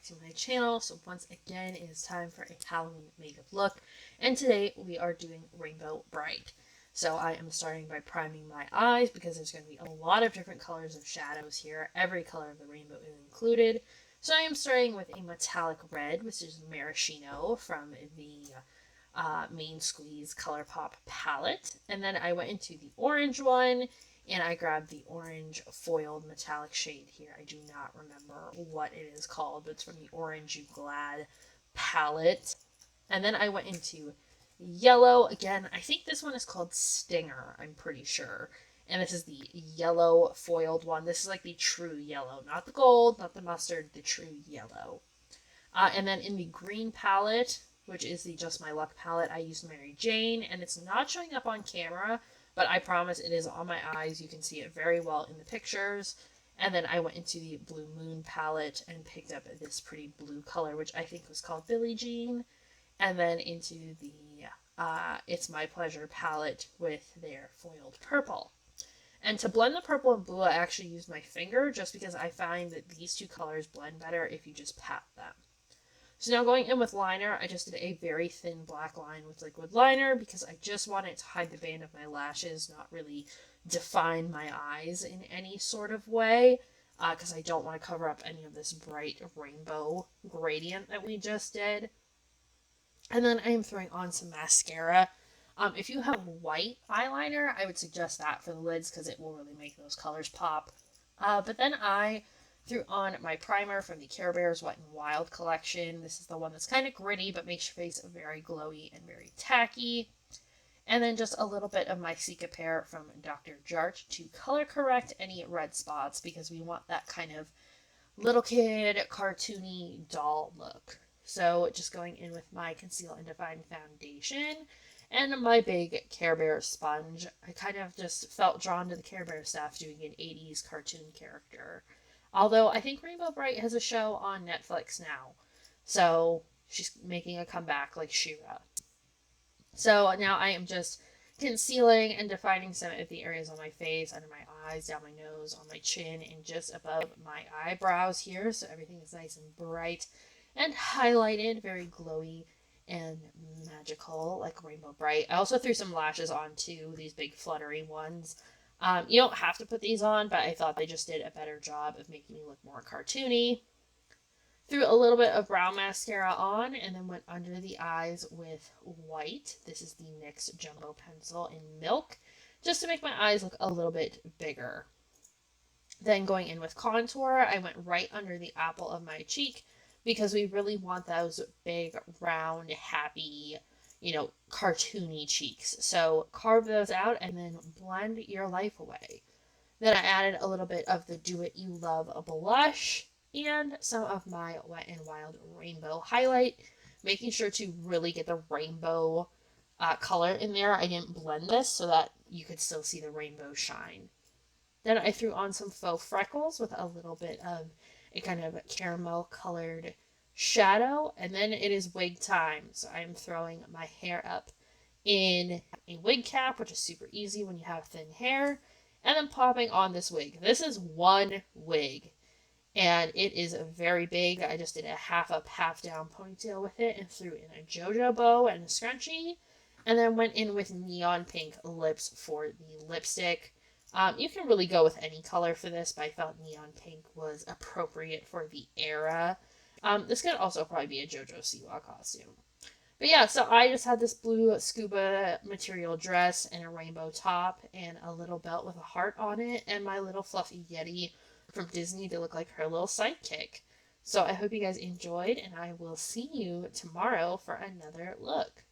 to my channel. So once again, it is time for a Halloween makeup look, and today we are doing Rainbow Brite. So I am starting by priming my eyes because there's going to be a lot of different colors of shadows here. Every color of the rainbow is included. So I am starting with a metallic red, which is Maraschino from the Main Squeeze ColourPop palette. And then I went into the orange one, and I grabbed the orange foiled metallic shade here. I do not remember what it is called, but it's from the Orange You Glad palette. And then I went into yellow. Again, I think this one is called Stinger, I'm pretty sure. And this is the yellow foiled one. This is like the true yellow, not the gold, not the mustard, the true yellow. And then in the green palette, which is the Just My Luck palette, I used Mary Jane, and it's not showing up on camera, but I promise it is on my eyes. You can see it very well in the pictures. And then I went into the Blue Moon palette and picked up this pretty blue color, which I think was called Billie Jean. And then into the It's My Pleasure palette with their foiled purple. And to blend the purple and blue, I actually used my finger just because I find that these two colors blend better if you just pat them. So now going in with liner, I just did a very thin black line with liquid liner because I just wanted to hide the band of my lashes, not really define my eyes in any sort of way, because I don't want to cover up any of this bright rainbow gradient that we just did. And then I am throwing on some mascara. If you have white eyeliner, I would suggest that for the lids because it will really make those colors pop. But then I threw on my primer from the Care Bears Wet n Wild collection. This is the one that's kind of gritty but makes your face very glowy and very tacky. And then just a little bit of my Cicapair from Dr. Jart to color correct any red spots because we want that kind of little kid cartoony doll look. So just going in with my Conceal and Define foundation and my big Care Bear sponge. I kind of just felt drawn to the Care Bear stuff doing an 80s cartoon character. Although I think Rainbow Brite has a show on Netflix now. So she's making a comeback like She-Ra. So now I am just concealing and defining some of the areas on my face, under my eyes, down my nose, on my chin, and just above my eyebrows here. So everything is nice and bright and highlighted, very glowy and magical like Rainbow Brite. I also threw some lashes on too, these big fluttery ones. You don't have to put these on, but I thought they just did a better job of making me look more cartoony. Threw a little bit of brown mascara on and then went under the eyes with white. This is the NYX Jumbo Pencil in Milk, just to make my eyes look a little bit bigger. Then going in with contour, I went right under the apple of my cheek because we really want those big, round, happy, cartoony cheeks. So carve those out and then blend your life away. Then I added a little bit of the Do It You Love blush and some of my Wet n Wild rainbow highlight, making sure to really get the rainbow color in there. I didn't blend this so that you could still see the rainbow shine. Then I threw on some faux freckles with a little bit of a kind of caramel colored shadow, and then it is wig time. So I'm throwing my hair up in a wig cap, which is super easy when you have thin hair, and then popping on this wig. This is one wig, and it is very big. I just did a half up, half down ponytail with it and threw in a JoJo bow and a scrunchie, and then went in with neon pink lips for the lipstick. You can really go with any color for this, but I felt neon pink was appropriate for the era. This could also probably be a JoJo Siwa costume. But yeah, so I just had this blue scuba material dress and a rainbow top and a little belt with a heart on it and my little fluffy Yeti from Disney to look like her little sidekick. So I hope you guys enjoyed, and I will see you tomorrow for another look.